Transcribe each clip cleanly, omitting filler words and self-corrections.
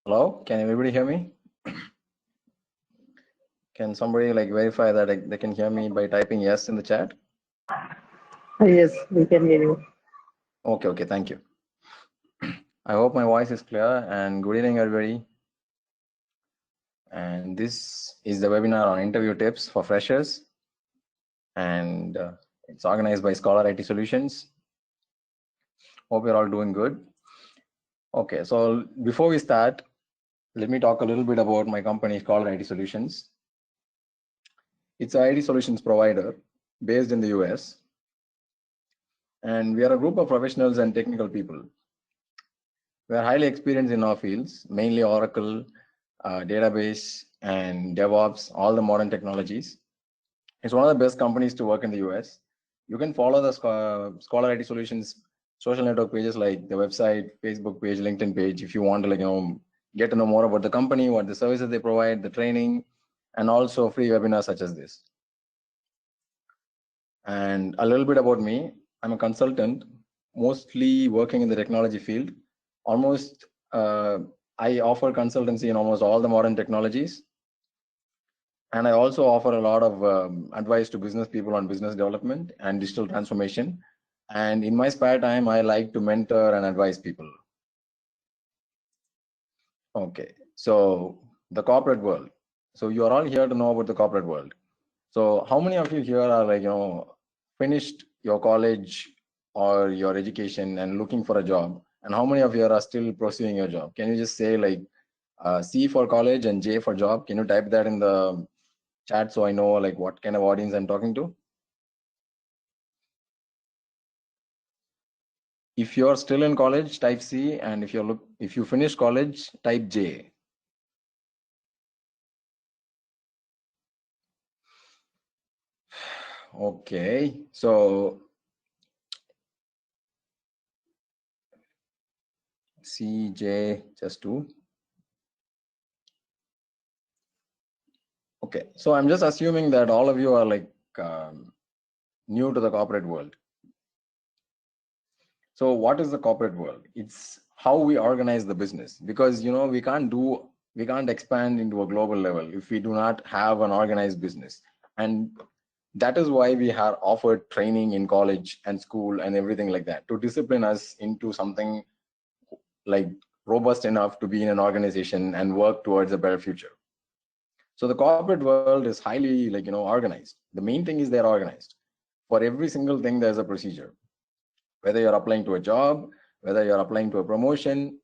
Hello, can everybody hear me? Can somebody verify that they can hear me by typing yes in the chat? Yes, we can hear you. Okay, thank you. I hope my voice is clear, and good evening everybody. And this is the webinar on interview tips for freshers, and it's organized by Scholar IT Solutions. Hope you're all doing good. Okay, so before we start, let me talk a little bit about my company, Scholar IT Solutions. It's an IT solutions provider based in the US, and we are a group of professionals and technical people. We are highly experienced in our fields, mainly Oracle, database, and DevOps, all the modern technologies. It's one of the best companies to work in the US. You can follow the Scholar IT Solutions social network pages like the website, Facebook page, LinkedIn page, if you want to get to know more about the company, what the services they provide, the training, and also free webinars such as this. And a little bit about me. I'm a consultant, mostly working in the technology field. I offer consultancy in almost all the modern technologies. And I also offer a lot of advice to business people on business development and digital transformation. And in my spare time, I like to mentor and advise people. Okay, so the corporate world. So you're all here to know about the corporate world. So how many of you here are finished your college or your education and looking for a job? And how many of you are still pursuing your job? Can you just say C for college and J for job? Can you type that in the chat so I know what kind of audience I'm talking to? If you're still in college, type C, and if you finish college, type J. Okay, so C, J, just two. Okay, so I'm just assuming that all of you are new to the corporate world. So what is the corporate world? It's how we organize the business, because we can't expand into a global level if we do not have an organized business. And that is why we have offered training in college and school and everything like that, to discipline us into something robust enough to be in an organization and work towards a better future. So the corporate world is highly organized. The main thing is they're organized. For every single thing, there's a procedure. Whether you're applying to a job, whether you're applying to a promotion,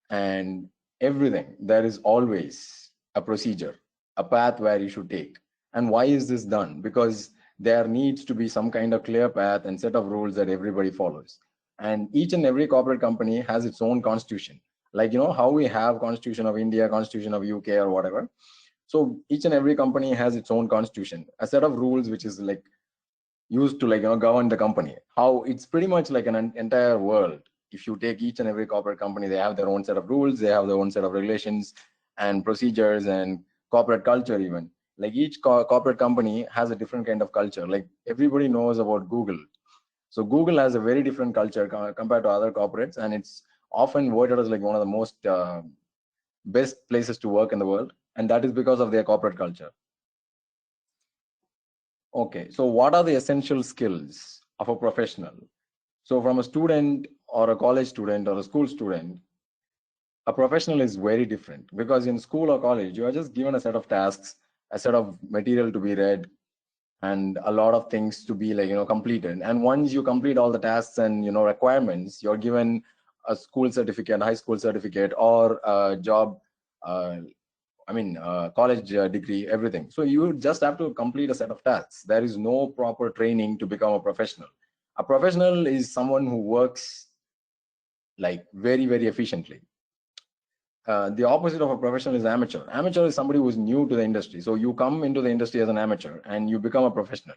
and everything, there is always a procedure, a path where you should take. And why is this done? Because there needs to be some kind of clear path and set of rules that everybody follows. And each and every corporate company has its own constitution. How we have Constitution of India, Constitution of UK or whatever. So each and every company has its own constitution, a set of rules which is used to govern the company. How it's pretty much like an entire world. If you take each and every corporate company, they have their own set of rules, they have their own set of regulations and procedures and corporate culture even. Each corporate company has a different kind of culture. Everybody knows about Google. So Google has a very different culture compared to other corporates, and it's often voted as one of the most best places to work in the world, and that is because of their corporate culture. Okay, so what are the essential skills of a professional? So from a student or a college student or a school student, a professional is very different, because in school or college, you are just given a set of tasks, a set of material to be read, and a lot of things to be completed. And once you complete all the tasks and requirements, you're given a school certificate, high school certificate, or a job, college degree, everything. So you just have to complete a set of tasks. There is no proper training to become a professional. A professional is someone who works very, very efficiently. The opposite of a professional is amateur. Amateur is somebody who is new to the industry. So you come into the industry as an amateur and you become a professional.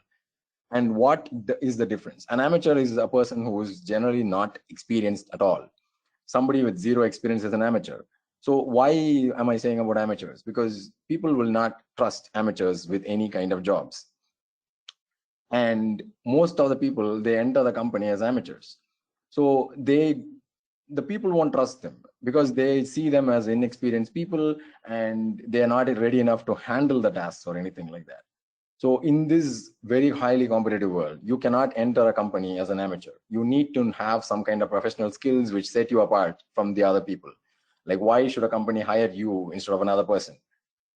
And what is the difference? An amateur is a person who is generally not experienced at all. Somebody with zero experience is an amateur. So why am I saying about amateurs? Because people will not trust amateurs with any kind of jobs. And most of the people, they enter the company as amateurs. So the people won't trust them, because they see them as inexperienced people and they are not ready enough to handle the tasks or anything like that. So in this very highly competitive world, you cannot enter a company as an amateur. You need to have some kind of professional skills which set you apart from the other people. Like, why should a company hire you instead of another person?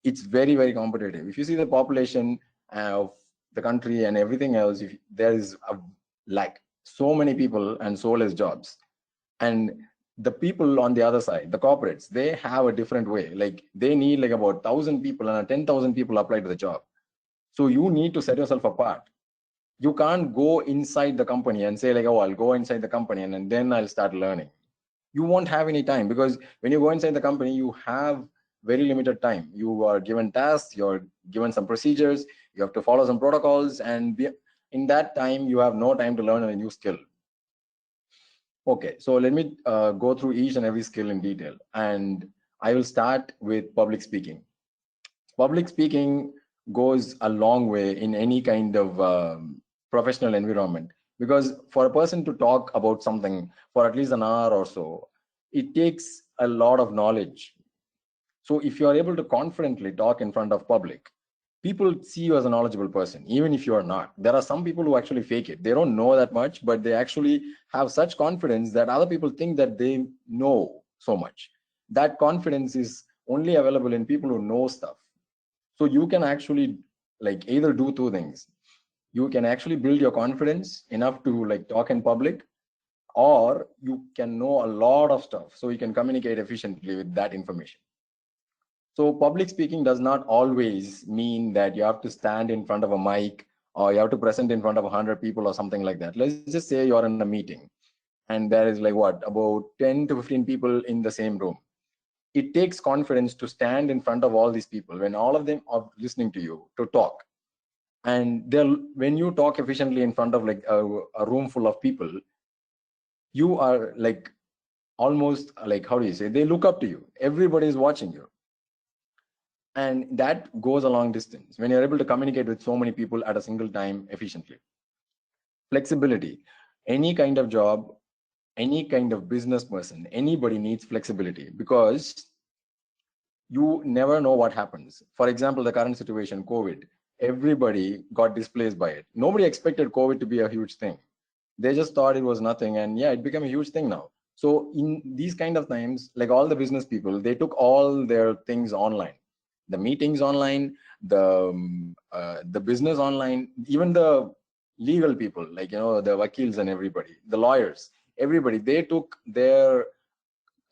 It's very, very competitive. If you see the population of the country and everything else, if there is like so many people and so less jobs. And the people on the other side, the corporates, they have a different way. Like, they need like about 1,000 people and 10,000 people apply to the job. So you need to set yourself apart. You can't go inside the company and say like, oh, I'll go inside the company and then I'll start learning. You won't have any time, because when you go inside the company, you have very limited time. You are given tasks, you're given some procedures, you have to follow some protocols, and in that time, you have no time to learn a new skill. Okay, so let me go through each and every skill in detail. And I will start with public speaking. Public speaking goes a long way in any kind of professional environment, because for a person to talk about something for at least an hour or so, it takes a lot of knowledge. So if you are able to confidently talk in front of public, people see you as a knowledgeable person, even if you are not. There are some people who actually fake it. They don't know that much, but they actually have such confidence that other people think that they know so much. That confidence is only available in people who know stuff. So you can actually like either do two things. You can actually build your confidence enough to like talk in public, or you can know a lot of stuff so you can communicate efficiently with that information. So public speaking does not always mean that you have to stand in front of a mic or you have to present in front of 100 people or something like that. Let's just say you're in a meeting and there is like what, about 10 to 15 people in the same room. It takes confidence to stand in front of all these people when all of them are listening to you to talk. And when you talk efficiently in front of like a room full of people, you are like almost like, how do you say, they look up to you. Everybody is watching you. And that goes a long distance when you're able to communicate with so many people at a single time efficiently. Flexibility. Any kind of job, any kind of business person, anybody needs flexibility, because you never know what happens. For example, the current situation, COVID, everybody got displaced by it. Nobody expected COVID to be a huge thing. They just thought it was nothing, and yeah, it became a huge thing now. So in these kind of times, like all the business people, they took all their things online. The meetings online, the business online, even the legal people, like, you know, the wakils and everybody, the lawyers, everybody, they took their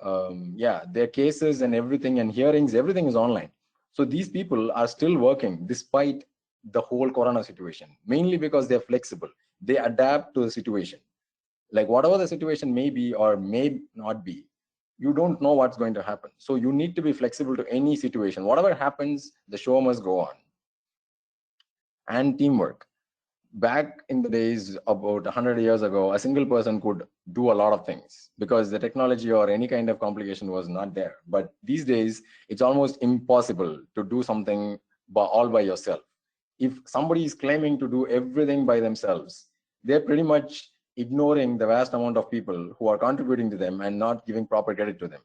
their cases and everything and hearings, everything is online. So these people are still working despite the whole corona situation, mainly because they're flexible. They adapt to the situation. Like whatever the situation may be or may not be, you don't know what's going to happen. So you need to be flexible to any situation. Whatever happens, the show must go on. And teamwork. Back in the days, about 100 years ago, a single person could do a lot of things because the technology or any kind of complication was not there. But these days, it's almost impossible to do something all by yourself. If somebody is claiming to do everything by themselves, they're pretty much ignoring the vast amount of people who are contributing to them and not giving proper credit to them.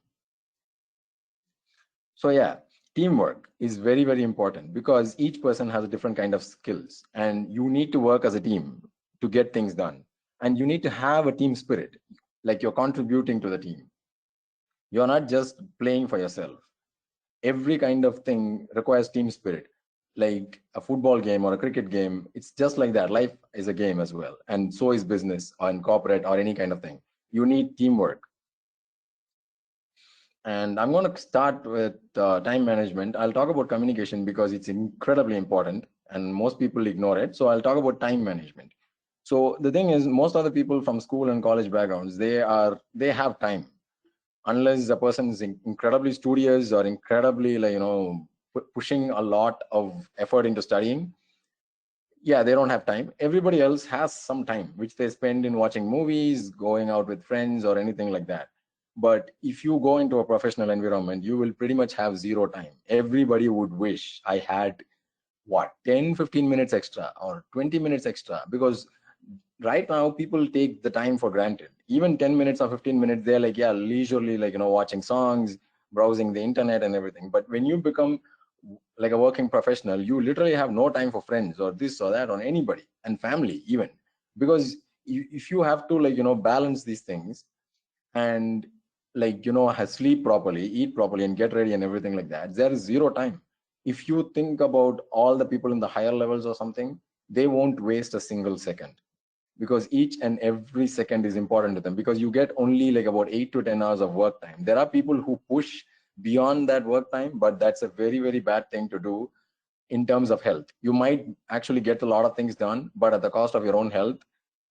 So yeah, teamwork is very, very important because each person has a different kind of skills and you need to work as a team to get things done. And you need to have a team spirit, like you're contributing to the team. You're not just playing for yourself. Every kind of thing requires team spirit. Like a football game or a cricket game, it's just like that. Life is a game as well. And so is business or in corporate or any kind of thing. You need teamwork. And I'm going to start with time management. I'll talk about communication because it's incredibly important and most people ignore it. So I'll talk about time management. So the thing is, most of the people from school and college backgrounds, they have time. Unless a person is incredibly studious or incredibly, like, you know, pushing a lot of effort into studying, yeah, they don't have time. Everybody else has some time, which they spend in watching movies, going out with friends or anything like that. But if you go into a professional environment, you will pretty much have zero time. Everybody would wish I had what, 10, 15 minutes extra or 20 minutes extra, because right now people take the time for granted. Even 10 minutes or 15 minutes, they're like, yeah, leisurely, like, watching songs, browsing the internet and everything. But when you become like a working professional, you literally have no time for friends or this or that or anybody, and family even, because if you have to, like, balance these things and, like, sleep properly, eat properly, and get ready and everything like that, there is zero time. If you think about all the people in the higher levels or something, they won't waste a single second, because each and every second is important to them, because you get only like about 8 to 10 hours of work time. There are people who push beyond that work time, but that's a very, very bad thing to do in terms of health. You might actually get a lot of things done, but at the cost of your own health.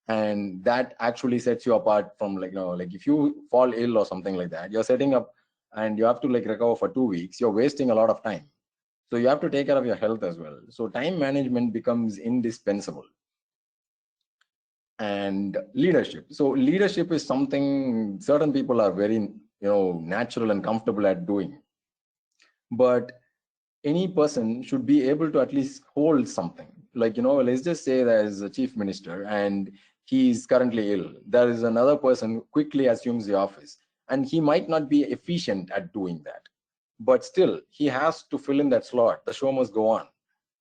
And that actually sets you apart from, like, like if you fall ill or something like that, you're setting up and you have to like recover for 2 weeks, you're wasting a lot of time. So you have to take care of your health as well. So time management becomes indispensable. And leadership. So leadership is something certain people are very, natural and comfortable at doing. But any person should be able to at least hold something. Like, let's just say there's a chief minister and he's currently ill. There is another person who quickly assumes the office, and he might not be efficient at doing that. But still, he has to fill in that slot. The show must go on.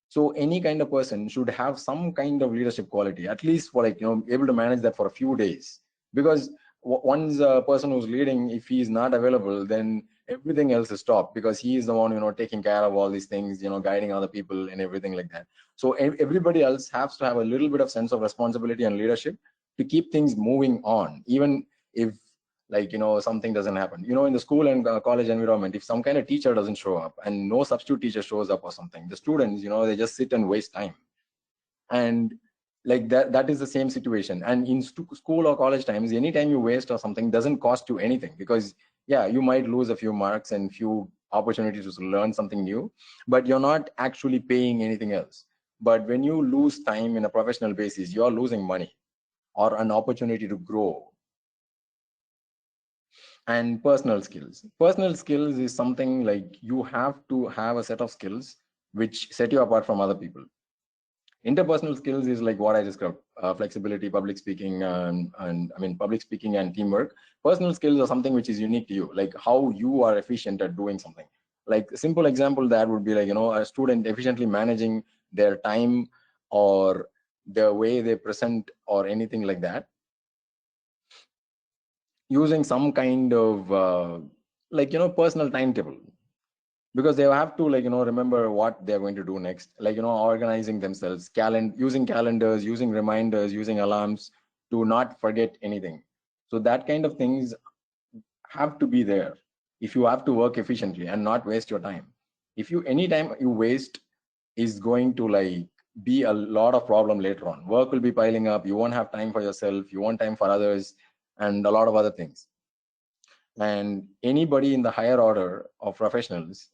So any kind of person should have some kind of leadership quality, at least for, like, able to manage that for a few days. Because once a person who's leading, if he is not available, then everything else is stopped, because he is the one, taking care of all these things, guiding other people and everything like that. So everybody else has to have a little bit of sense of responsibility and leadership to keep things moving on, even if, like, something doesn't happen. In the school and college environment, if some kind of teacher doesn't show up and no substitute teacher shows up or something, the students, they just sit and waste time. And like that is the same situation. And in school or college times, any time you waste or something doesn't cost you anything, because yeah, you might lose a few marks and few opportunities to learn something new, but you're not actually paying anything else. But when you lose time in a professional basis, you're losing money or an opportunity to grow. And personal skills is something like you have to have a set of skills which set you apart from other people. Interpersonal skills is like what I described: flexibility, public speaking, and I mean public speaking and teamwork. Personal skills are something which is unique to you, like how you are efficient at doing something. Like a simple example that would be like, a student efficiently managing their time, or the way they present, or anything like that, using some kind of like, personal timetable, because they have to, like, remember what they're going to do next, like, organizing themselves, using calendars, using reminders, using alarms to not forget anything. So that kind of things have to be there if you have to work efficiently and not waste your time. If you any time you waste is going to, like, be a lot of problem later on. Work will be piling up, you won't have time for yourself, you won't time for others, and a lot of other things. And anybody in the higher order of professionals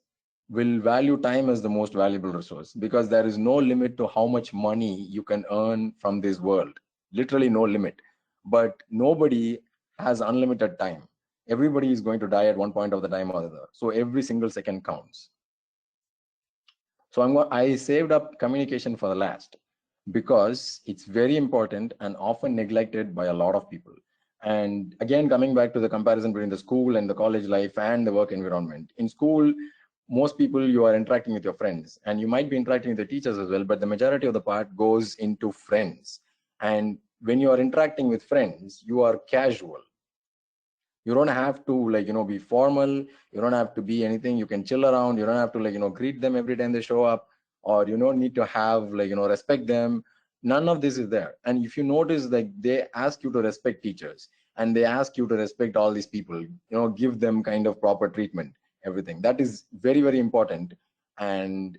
will value time as the most valuable resource, because there is no limit to how much money you can earn from this world. Literally no limit. But nobody has unlimited time. Everybody is going to die at one point of the time or the other. So every single second counts. So I saved up communication for the last, because it's very important and often neglected by a lot of people. And again, coming back to the comparison between the school and the college life and the work environment. In school, most people, you are interacting with your friends, and you might be interacting with the teachers as well, but the majority of the part goes into friends. And when you are interacting with friends, you are casual. You don't have to, like, be formal. You don't have to be anything. You can chill around. You don't have to, like, greet them every time they show up, or you don't need to have, like, respect them. None of this is there. And if you notice, like, they ask you to respect teachers, and they ask you to respect all these people, give them kind of proper treatment, everything. That is very, very important. And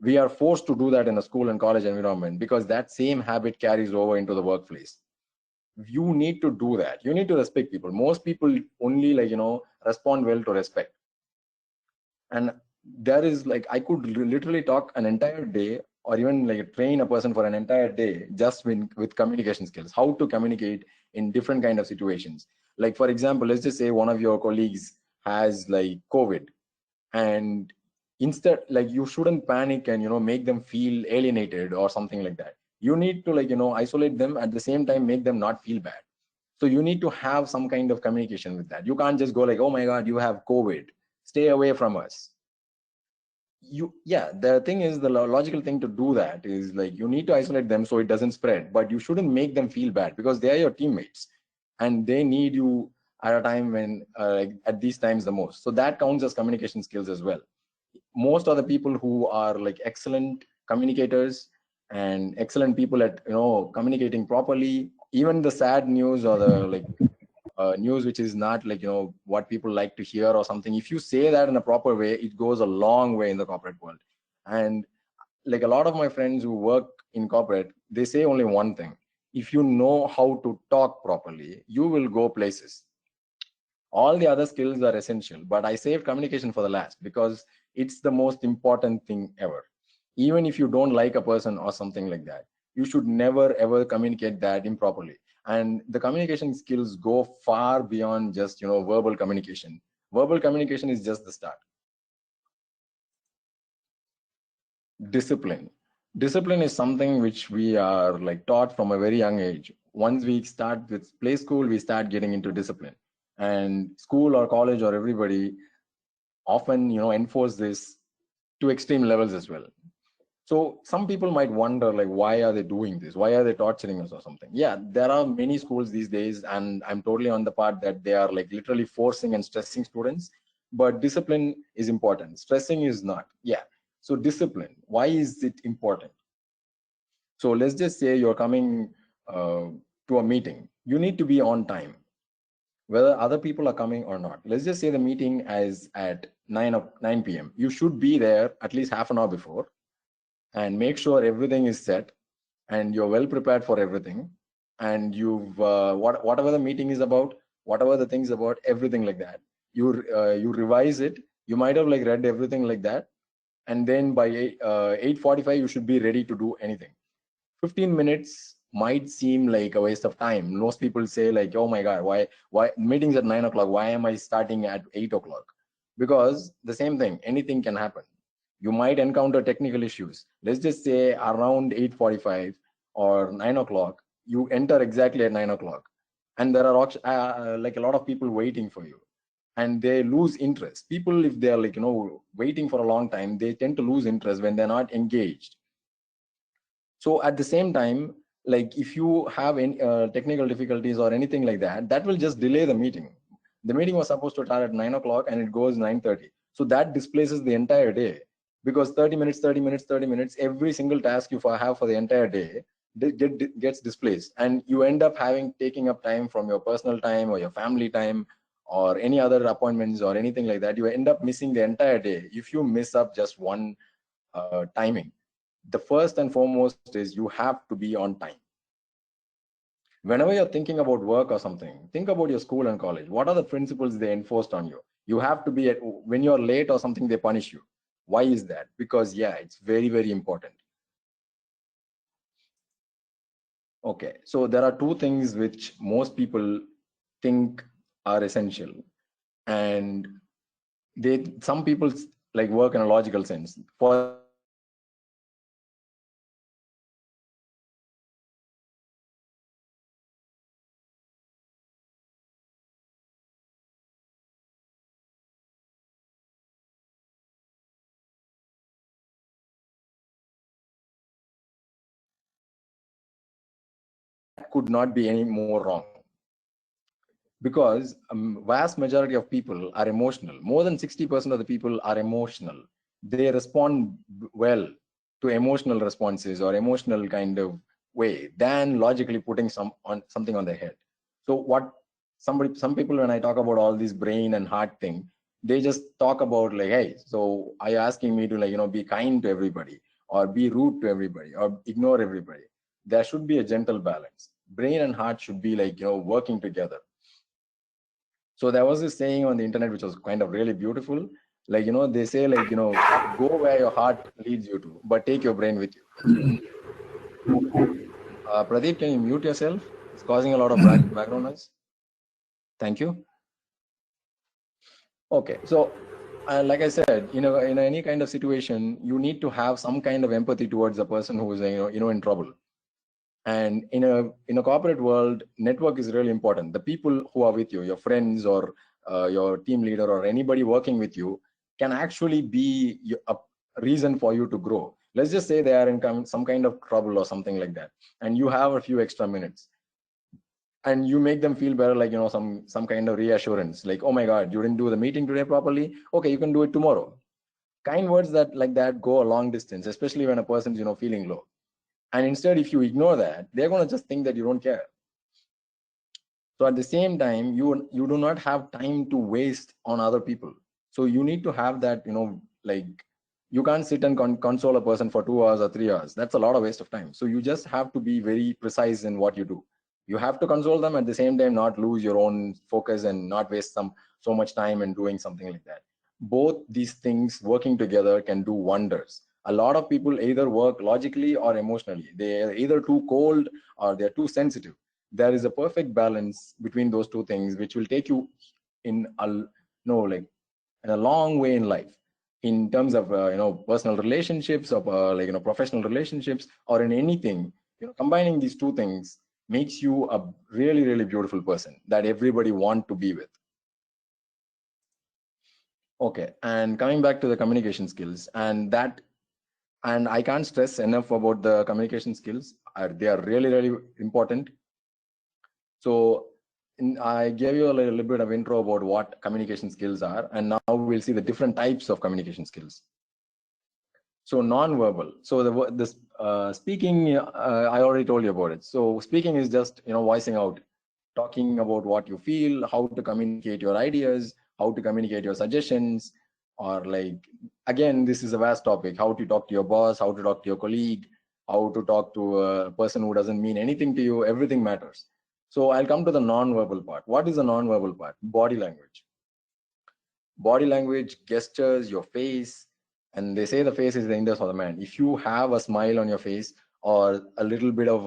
we are forced to do that in a school and college environment, because that same habit carries over into the workplace. You need to do that. You need to respect people. Most people only, like, respond well to respect. And there is, like, I could literally talk an entire day, or even like train a person for an entire day just with communication skills, how to communicate in different kind of situations. Like, for example, let's just say one of your colleagues has, like, COVID, and instead, like, you shouldn't panic and, make them feel alienated or something like that. You need to isolate them, at the same time make them not feel bad. So you need to have some kind of communication with that. You can't just go like, oh my God, you have COVID, stay away from us. The thing is, the logical thing to do that is like, you need to isolate them so it doesn't spread, but you shouldn't make them feel bad, because they are your teammates and they need you at a time when at these times the most. So that counts as communication skills as well. Most of the people who are like excellent communicators and excellent people at communicating properly, even the sad news or the news which is not what people like to hear or something, if you say that in a proper way, it goes a long way in the corporate world. And like a lot of my friends who work in corporate, they say only one thing: if you know how to talk properly, you will go places. All the other skills are essential, but I saved communication for the last because it's the most important thing ever. Even if you don't like a person or something like that, you should never ever communicate that improperly. And the communication skills go far beyond just verbal communication. Verbal communication is just the start. Discipline is something which we are like taught from a very young age. Once we start with play school, we start getting into discipline, and school or college or everybody often enforce this to extreme levels as well. So some people might wonder, like, why are they doing this? Why are they torturing us or something? Yeah, there are many schools these days, and I'm totally on the part that they are like literally forcing and stressing students. But discipline is important. Stressing is not. Yeah. So discipline, why is it important? So let's just say you're coming to a meeting. You need to be on time, whether other people are coming or not. Let's just say the meeting is at 9 p.m. You should be there at least half an hour before and make sure everything is set and you're well prepared for everything. And you've whatever the meeting is about, whatever the things about, everything like that, you revise it. You might have like read everything like that, and then by 8:45 you should be ready to do anything. 15 minutes might seem like a waste of time. Most people say like, oh my God, why meetings at 9 o'clock? Why am I starting at 8 o'clock? Because the same thing, anything can happen. You might encounter technical issues. Let's just say around 8:45 or 9 o'clock, you enter exactly at 9 o'clock. And there are like a lot of people waiting for you, and they lose interest. People, if they're like, waiting for a long time, they tend to lose interest when they're not engaged. So at the same time, like if you have any technical difficulties or anything like that, that will just delay the meeting. The meeting was supposed to start at 9 o'clock and it goes 9:30. So that displaces the entire day, because 30 minutes, 30 minutes, 30 minutes, every single task you have for the entire day gets displaced. And you end up taking up time from your personal time or your family time or any other appointments or anything like that. You end up missing the entire day if you miss up just one timing. The first and foremost is you have to be on time. Whenever you're thinking about work or something, think about your school and college. What are the principles they enforced on you? You have to be when you're late or something, they punish you. Why is that? Because yeah, it's very, very important. Okay, so there are two things which most people think are essential, and some people like work in a logical sense. For them, they think like work is like something which is that could not be any more wrong, because vast majority of people are emotional. More than 60% of the people are emotional. They respond well to emotional responses or emotional kind of way than logically putting something on their head. So some people, when I talk about all this brain and heart thing, they just talk about like, hey, so are you asking me to like be kind to everybody or be rude to everybody or ignore everybody? There should be a gentle balance. Brain and heart should be like working together. So there was this saying on the internet which was kind of really beautiful. Like, they say like, go where your heart leads you to, but take your brain with you. Pradeep, can you mute yourself? It's causing a lot of background noise. Thank you. Okay, so like I said, in any kind of situation, you need to have some kind of empathy towards the person who is in trouble. And in a corporate world, network is really important. The people who are with you, your friends or your team leader or anybody working with you, can actually be a reason for you to grow. Let's just say they are in some kind of trouble or something like that, and you have a few extra minutes, and you make them feel better, like some kind of reassurance, like, oh my god, you didn't do the meeting today properly, okay, you can do it tomorrow. Kind words that like that go a long distance, especially when a person's feeling low. And instead, if you ignore that, they're going to just think that you don't care. So at the same time, you do not have time to waste on other people. So you need to have that, like, you can't sit and console a person for 2 hours or 3 hours. That's a lot of waste of time. So you just have to be very precise in what you do. You have to console them, at the same time not lose your own focus and not waste so much time in doing something like that. Both these things working together can do wonders. A lot of people either work logically or emotionally. They're either too cold or they're too sensitive. There is a perfect balance between those two things, which will take you in a like in a long way in life, in terms of personal relationships, or professional relationships, or in anything. Combining these two things makes you a really, really beautiful person that everybody want to be with. Okay, and coming back to the communication skills, and I can't stress enough about the communication skills. They are really, really important. So I gave you a little bit of intro about what communication skills are, and now we'll see the different types of communication skills. So non-verbal. So the speaking, I already told you about it. So speaking is just voicing out, talking about what you feel, how to communicate your ideas, how to communicate your suggestions, or like, again, this is a vast topic. How to talk to your boss, how to talk to your colleague, how to talk to a person who doesn't mean anything to you. Everything matters. So I'll come to the non-verbal part. What is the non-verbal part? Body language. Body language, gestures, your face, and they say the face is the index of the man. If you have a smile on your face, or a little bit of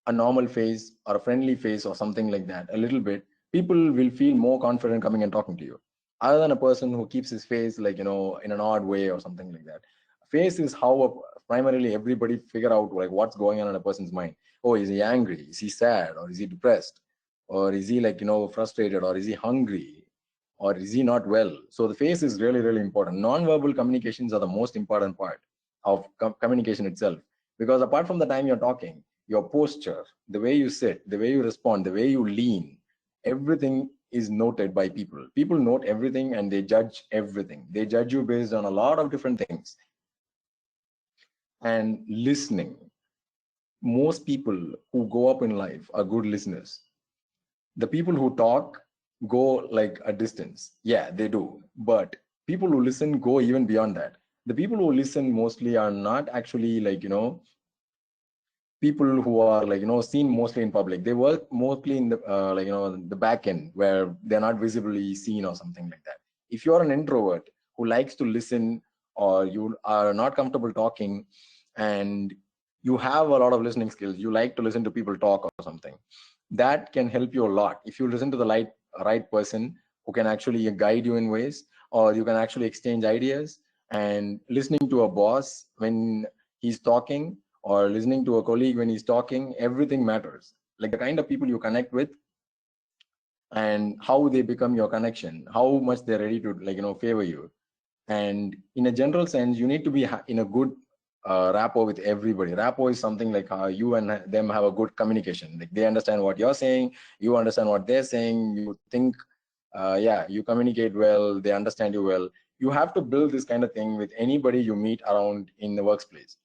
a normal face or a friendly face or something like that, a little bit, people will feel more confident coming and talking to you, other than a person who keeps his face like, in an odd way or something like that. Face is how primarily everybody figure out like what's going on in a person's mind. Oh, is he angry? Is he sad? Or is he depressed? Or is he like, frustrated? Or is he hungry? Or is he not well? So the face is really, really important. Non-verbal communications are the most important part of communication itself, because apart from the time you're talking, your posture, the way you sit, the way you respond, the way you lean, everything is noted by people. People note everything and they judge everything. They judge you based on a lot of different things. And listening. Most people who go up in life are good listeners. The people who talk go like a distance. Yeah, they do. But people who listen go even beyond that. The people who listen mostly are not actually like, people who are like, seen mostly in public. They work mostly in the the back end, where they're not visibly seen or something like that. If you're an introvert who likes to listen, or you are not comfortable talking, and you have a lot of listening skills, you like to listen to people talk or something, that can help you a lot if you listen to the right person who can actually guide you in ways, or you can actually exchange ideas. And listening to a boss when he's talking, or listening to a colleague when he's talking, everything matters. Like the kind of people you connect with, and how they become your connection, how much they're ready to like favor you. And in a general sense, you need to be in a good rapport with everybody. Rapport is something like how you and them have a good communication. Like they understand what you're saying, you understand what they're saying, you think, yeah, you communicate well, they understand you well. You have to build this kind of thing with anybody you meet around in the workplace.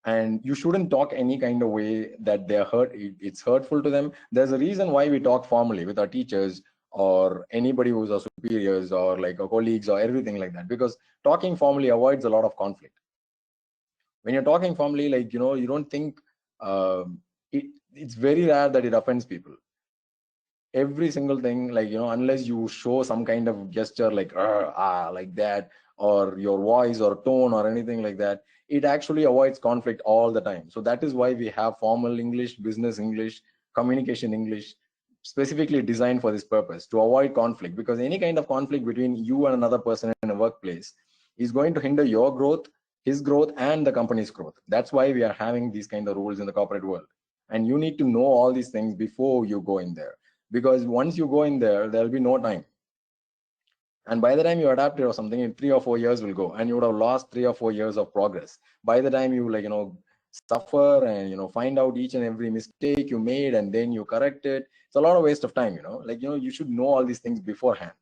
And you shouldn't talk any kind of way that they're it's hurtful to them. There's a reason why we talk formally with our teachers, or anybody who's our superiors, or like our colleagues, or everything like that, because talking formally avoids a lot of conflict. When you're talking formally, like you don't think, it's very rare that it offends people. Every single thing, like unless you show some kind of gesture like like that, or your voice or tone or anything like that, it actually avoids conflict all the time. So that is why we have formal English, business English, communication English, specifically designed for this purpose, to avoid conflict. Because any kind of conflict between you and another person in a workplace is going to hinder your growth, his growth and the company's growth. That's why we are having these kind of rules in the corporate world. And you need to know all these things before you go in there, because once you go in there, there'll be no time. And by the time you adapt it or something, in 3 or 4 years will go, and you would have lost 3 or 4 years of progress. By the time you suffer and find out each and every mistake you made and then you correct it, it's a lot of waste of time. You should know all these things beforehand.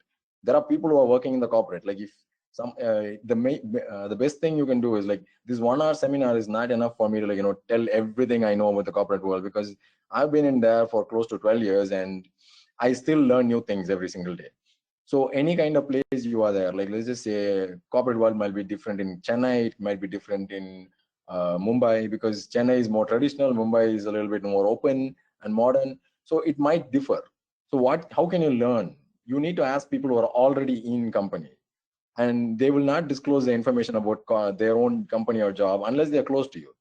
There are people who are working in the corporate. Like if the best thing you can do is like this 1 hour seminar is not enough for me to tell everything I know about the corporate world, because I've been in there for close to 12 years and I still learn new things every single day. So any kind of place you are there, like let's just say corporate world might be different in Chennai, it might be different in Mumbai, because Chennai is more traditional, Mumbai is a little bit more open and modern. So it might differ. So how can you learn? You need to ask people who are already in company, and they will not disclose the information about their own company or job unless they are close to you.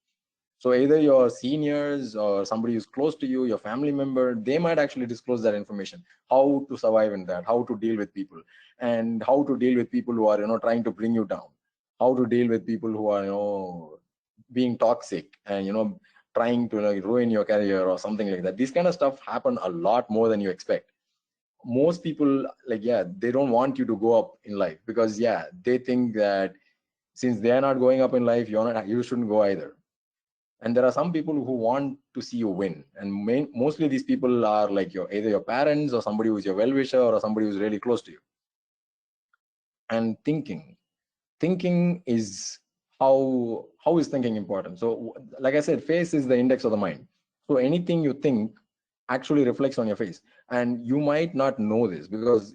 So either your seniors or somebody who's close to you, your family member, they might actually disclose that information, how to survive in that, how to deal with people, and how to deal with people who are trying to bring you down, how to deal with people who are being toxic and trying to ruin your career or something like that. These kind of stuff happen a lot more than you expect. Most people they don't want you to go up in life, because they think that since they are not going up in life, you shouldn't go either. And there are some people who want to see you win, and mostly these people are like either your parents or somebody who's your well-wisher or somebody who's really close to you. And thinking is how is thinking important? So like I said, face is the index of the mind. So anything you think actually reflects on your face. And you might not know this, because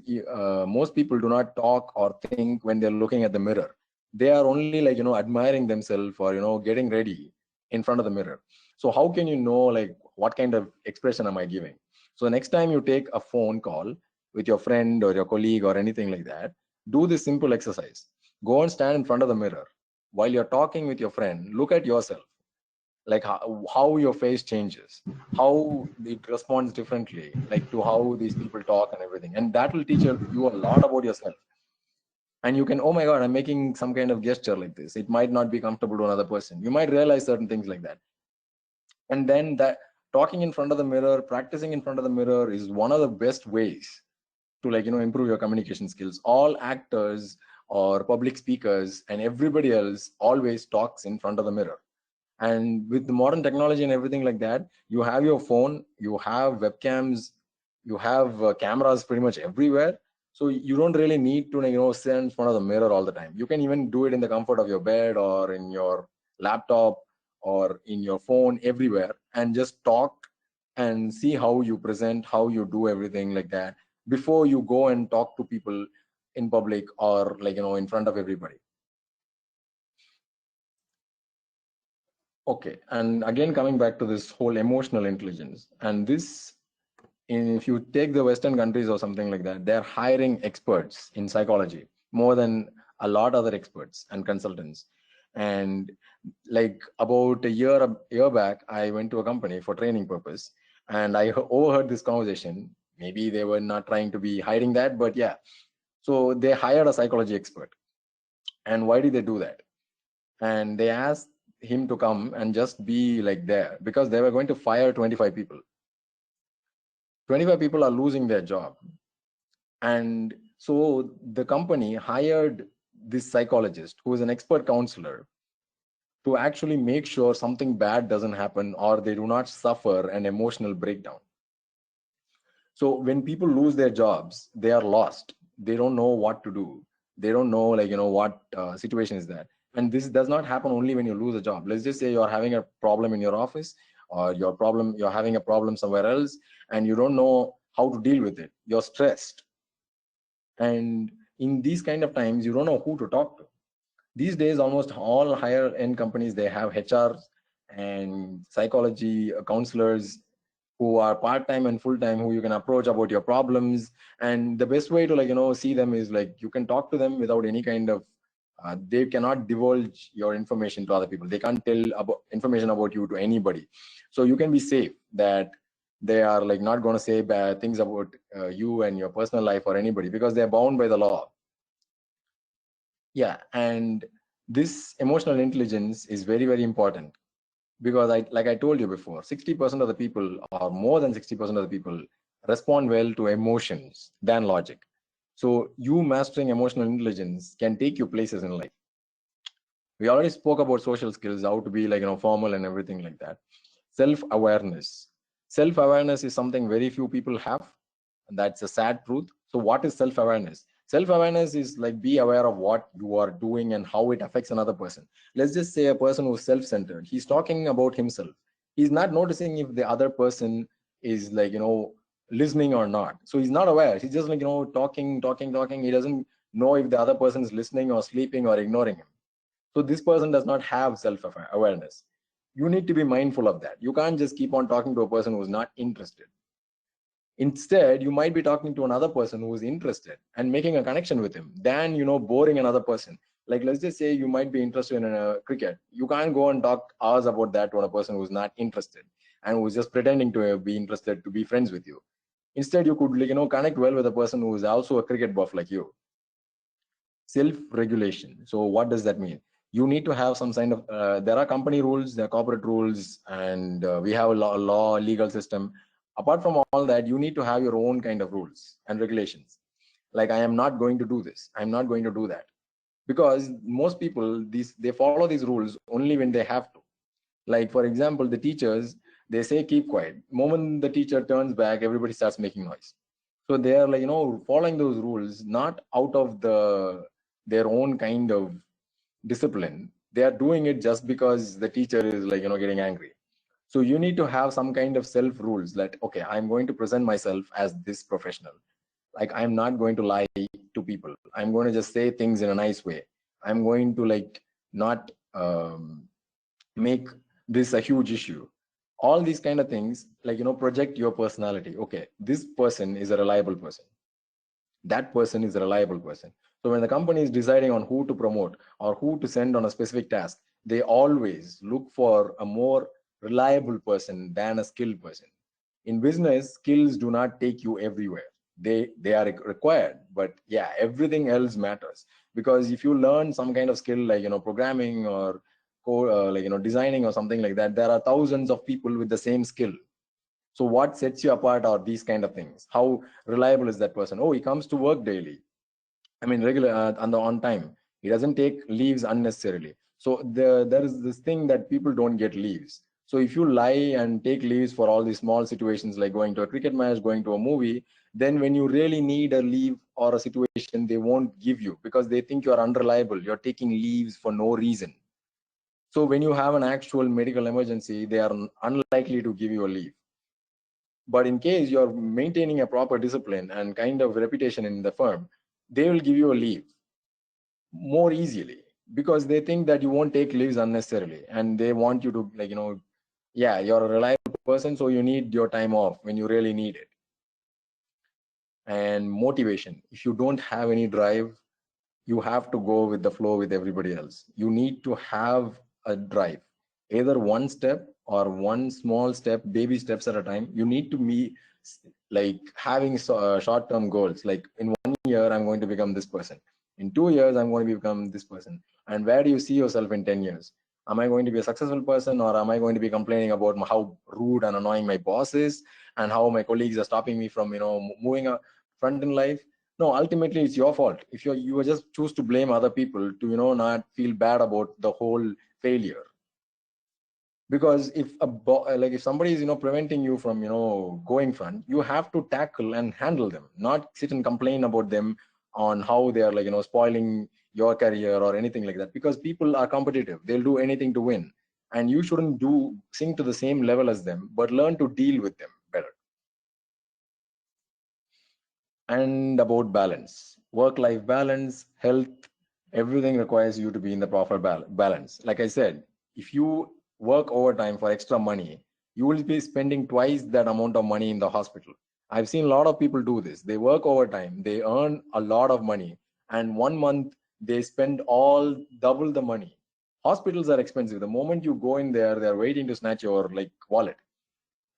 most people do not talk or think when they're looking at the mirror. They are only admiring themselves or getting ready in front of the mirror. So how can you know what kind of expression am I giving? So next time you take a phone call with your friend or your colleague or anything like that, do this simple exercise. Go and stand in front of the mirror. While you're talking with your friend, look at yourself, like how your face changes, how it responds differently, like to how these people talk and everything. And that will teach you a lot about yourself. And you can, oh my God, I'm making some kind of gesture like this. It might not be comfortable to another person. You might realize certain things like that. And then that talking in front of the mirror, practicing in front of the mirror is one of the best ways to improve your communication skills. All actors or public speakers and everybody else always talks in front of the mirror. And with the modern technology and everything like that, you have your phone, you have webcams, you have cameras pretty much everywhere. So you don't really need to sit in front of the mirror all the time. You can even do it in the comfort of your bed or in your laptop or in your phone, everywhere, and just talk and see how you present, how you do everything like that before you go and talk to people in public or in front of everybody. Okay, and again coming back to this whole emotional intelligence, and this, if you take the Western countries or something like that, they're hiring experts in psychology more than a lot other experts and consultants. And like about a year back, I went to a company for training purpose, and I overheard this conversation. Maybe they were not trying to be hiding that, but yeah. So they hired a psychology expert. And why did they do that? And they asked him to come and just be there, because they were going to fire 25 people. 25 people are losing their job. And so the company hired this psychologist, who is an expert counselor, to actually make sure something bad doesn't happen or they do not suffer an emotional breakdown. So when people lose their jobs, they are lost. They don't know what to do. They don't know what situation is that. And this does not happen only when you lose a job. Let's just say you're having a problem in your office, or you're having a problem somewhere else, and you don't know how to deal with it. You're stressed. And in these kind of times, you don't know who to talk to. These days, almost all higher end companies, they have HRs and psychology counselors who are part-time and full-time, who you can approach about your problems. And the best way to see them is you can talk to them without any kind of they cannot divulge your information to other people. They can't tell information about you to anybody. So you can be safe that they are not going to say bad things about you and your personal life or anybody, because they're bound by the law. Yeah. And This emotional intelligence is very, very important because like I told you before, 60% of the people, or more than 60% of the people, respond well to emotions than logic. So you mastering emotional intelligence can take you places in life. We already spoke about social skills, how to be like, formal and everything like that. Self-awareness. Self-awareness is something very few people have, and that's a sad truth. So what is self-awareness? Self-awareness is like be aware of what you are doing and how it affects another person. Let's just say a person who's self-centered, he's talking about himself. He's not noticing if the other person is like, listening or not. So he's not aware. He's just like, talking. He doesn't know if the other person is listening or sleeping or ignoring him. So this person does not have self-awareness. You need to be mindful of that. You can't just keep on talking to a person who's not interested. Instead, you might be talking to another person who is interested and making a connection with him than, boring another person. Like, let's just say you might be interested in cricket. You can't go and talk hours about that to a person who's not interested and who's just pretending to be interested to be friends with you. Instead, you could, like, connect well with a person who is also a cricket buff like you. Self-regulation. So what does that mean? You need to have some kind of, there are company rules, there are corporate rules, and we have a law, legal system. Apart from all that, you need to have your own kind of rules and regulations. Like, I am not going to do this, I'm not going to do that. Because most people, they follow these rules only when they have to. Like, for example, the teachers, they say keep quiet. Moment the teacher turns back, everybody starts making noise. So they are like, following those rules, not out of their own kind of discipline. They are doing it just because the teacher is like, getting angry. So you need to have some kind of self rules that, okay, I'm going to present myself as this professional. Like, I'm not going to lie to people. I'm going to just say things in a nice way. I'm going to like not make this a huge issue. All these kind of things, like, project your personality. Okay, this person is a reliable person, that person is a reliable person. So when the company is deciding on who to promote or who to send on a specific task, they always look for a more reliable person than a skilled person. In business, skills do not take you everywhere. They are required, but yeah, everything else matters. Because if you learn some kind of skill like, programming or like, designing or something like that, there are thousands of people with the same skill. So what sets you apart are these kind of things. How reliable is that person? Oh, he comes to work daily. I mean, regular on time. He doesn't take leaves unnecessarily. So there is this thing that people don't get leaves. So if you lie and take leaves for all these small situations like going to a cricket match, going to a movie, then when you really need a leave or a situation, they won't give you because they think you're unreliable. You're taking leaves for no reason. So when you have an actual medical emergency, they are unlikely to give you a leave. But in case you're maintaining a proper discipline and kind of reputation in the firm, they will give you a leave more easily because they think that you won't take leaves unnecessarily and they want you to like, yeah, you're a reliable person, so you need your time off when you really need it. And motivation. If you don't have any drive, you have to go with the flow with everybody else. You need to have a drive, either one step or one small step, baby steps at a time. You need to be like having short-term goals. Like in 1 year, I'm going to become this person. In 2 years, I'm going to become this person. And where do you see yourself in 10 years? Am I going to be a successful person, or am I going to be complaining about how rude and annoying my boss is and how my colleagues are stopping me from, moving front in life? No, ultimately it's your fault. If you just choose to blame other people to, not feel bad about the whole failure. Because if like if somebody is, preventing you from, going front, you have to tackle and handle them, not sit and complain about them on how they are like, spoiling your career or anything like that. Because people are competitive, they'll do anything to win, and you shouldn't sink to the same level as them, but learn to deal with them better. And about balance, work-life balance, health, everything requires you to be in the proper balance. Like I said, if you work overtime for extra money, you will be spending twice that amount of money in the hospital. I've seen a lot of people do this. They work overtime, they earn a lot of money, and 1 month they spend all double the money. Hospitals are expensive. The moment you go in there, they're waiting to snatch your like wallet,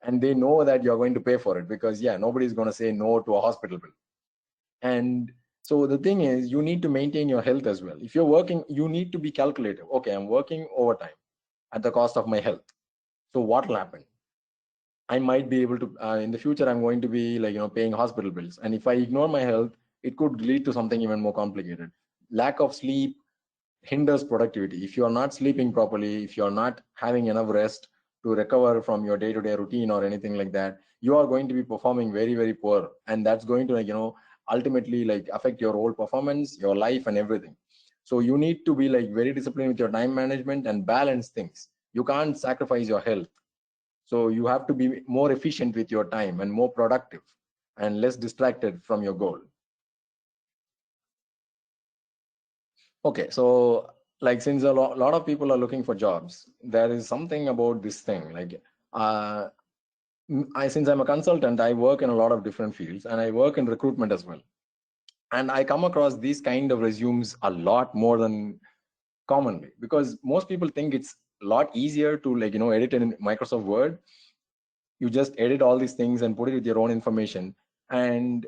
and they know that you're going to pay for it because yeah, nobody's going to say no to a hospital bill. And So the thing is, you need to maintain your health as well. If you're working, you need to be calculative. Okay, I'm working overtime at the cost of my health. So what will happen? I might be able to, in the future, I'm going to be like, paying hospital bills. And if I ignore my health, it could lead to something even more complicated. Lack of sleep hinders productivity. If you're not sleeping properly, if you're not having enough rest to recover from your day-to-day routine or anything like that, you are going to be performing very, very poor. And that's going to, ultimately like affect your whole performance, your life and everything. So you need to be like very disciplined with your time management and balance things. You can't sacrifice your health. So you have to be more efficient with your time and more productive and less distracted from your goal. Okay, so like since a lot of people are looking for jobs, there is something about this thing. Like since I'm a consultant, I work in a lot of different fields and I work in recruitment as well. And I come across these kind of resumes a lot more than commonly, because most people think it's a lot easier to like, edit in Microsoft Word. You just edit all these things and put it with your own information. And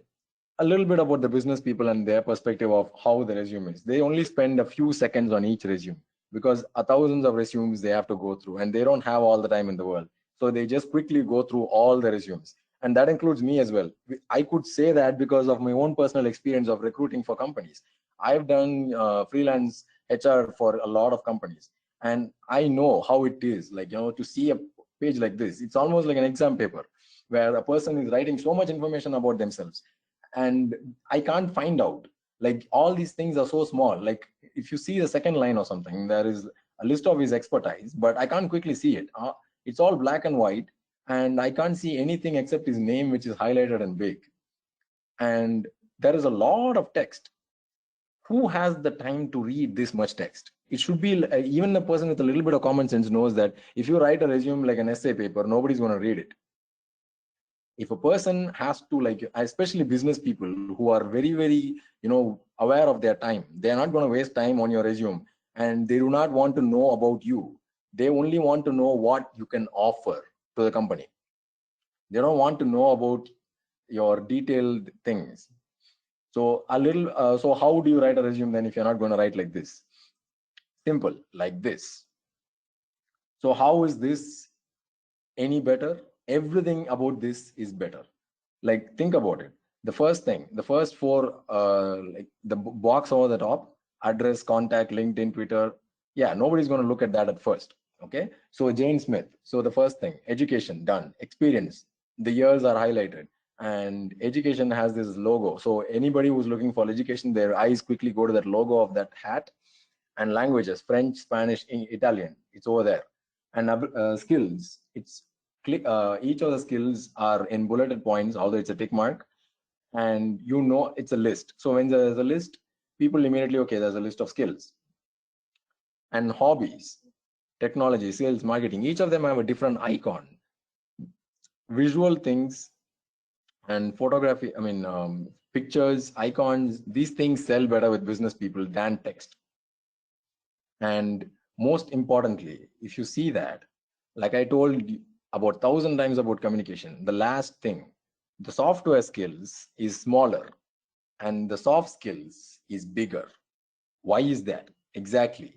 a little bit about the business people and their perspective of how the resume is. They only spend a few seconds on each resume because thousands of resumes they have to go through and they don't have all the time in the world. So they just quickly go through all the resumes. And that includes me as well. I could say that because of my own personal experience of recruiting for companies. I've done freelance HR for a lot of companies. And I know how it is, like, to see a page like this. It's almost like an exam paper where a person is writing so much information about themselves and I can't find out. Like all these things are so small. Like if you see the second line or something, there is a list of his expertise, but I can't quickly see it. It's all black and white, and I can't see anything except his name, which is highlighted and big. And there is a lot of text. Who has the time to read this much text? It should be even a person with a little bit of common sense knows that if you write a resume like an essay paper, nobody's going to read it. If a person has to, like, especially business people who are very, very, aware of their time, they are not going to waste time on your resume, and they do not want to know about you. They only want to know what you can offer to the company. They don't want to know about your detailed things. So so how do you write a resume then if you're not going to write like this? Simple, like this. So how is this any better? Everything about this is better. Like, think about it. The first thing, the first four, like the box over the top, address, contact, LinkedIn, Twitter. Yeah, nobody's going to look at that at first. Okay. So Jane Smith. So the first thing, education, done. Experience, the years are highlighted. And education has this logo. So anybody who's looking for education, their eyes quickly go to that logo of that hat. And languages, French, Spanish, Italian, it's over there. And skills, it's each of the skills are in bulleted points, although it's a tick mark, and it's a list. So when there's a list, people immediately, okay, there's a list of skills. And hobbies, technology, sales, marketing, each of them have a different icon. Visual things and photography, pictures, icons, these things sell better with business people than text. And most importantly, if you see that, like I told you about 1,000 times about communication, the last thing, the software skills is smaller and the soft skills is bigger. Why is that? Exactly.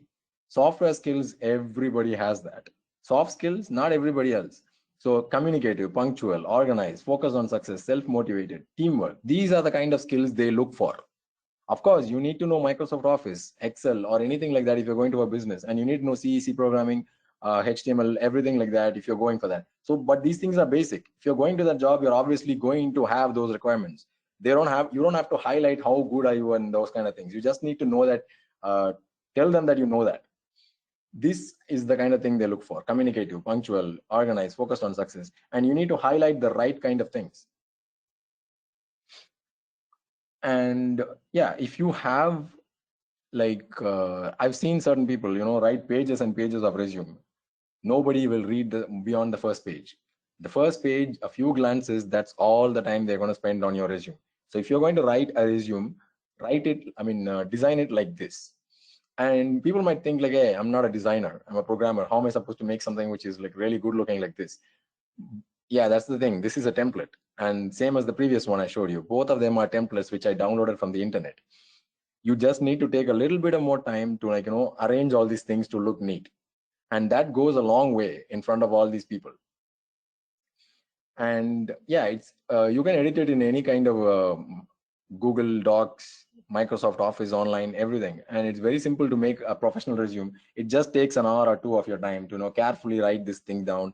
Software skills, everybody has that. Soft skills, not everybody else. So communicative, punctual, organized, focus on success, self-motivated, teamwork. These are the kind of skills they look for. Of course, you need to know Microsoft Office, Excel, or anything like that if you're going to a business, and you need to know C programming, HTML, everything like that if you're going for that. So, but these things are basic. If you're going to that job, you're obviously going to have those requirements. You don't have to highlight how good are you and those kind of things. You just need to know that, tell them that you know that. This is the kind of thing they look for: communicative, punctual, organized, focused on success. And you need to highlight the right kind of things. And yeah, if you have I've seen certain people, write pages and pages of resume. Nobody will read beyond the first page. The first page, a few glances, that's all the time they're going to spend on your resume. So if you're going to write a resume, design it like this. And people might think like, hey, I'm not a designer, I'm a programmer. How am I supposed to make something which is like really good looking like this? Yeah, that's the thing. This is a template. And same as the previous one I showed you, both of them are templates which I downloaded from the internet. You just need to take a little bit of more time to arrange all these things to look neat. And that goes a long way in front of all these people. And yeah, it's you can edit it in any kind of Google Docs, Microsoft Office, online, everything. And it's very simple to make a professional resume. It just takes an hour or two of your time to carefully write this thing down.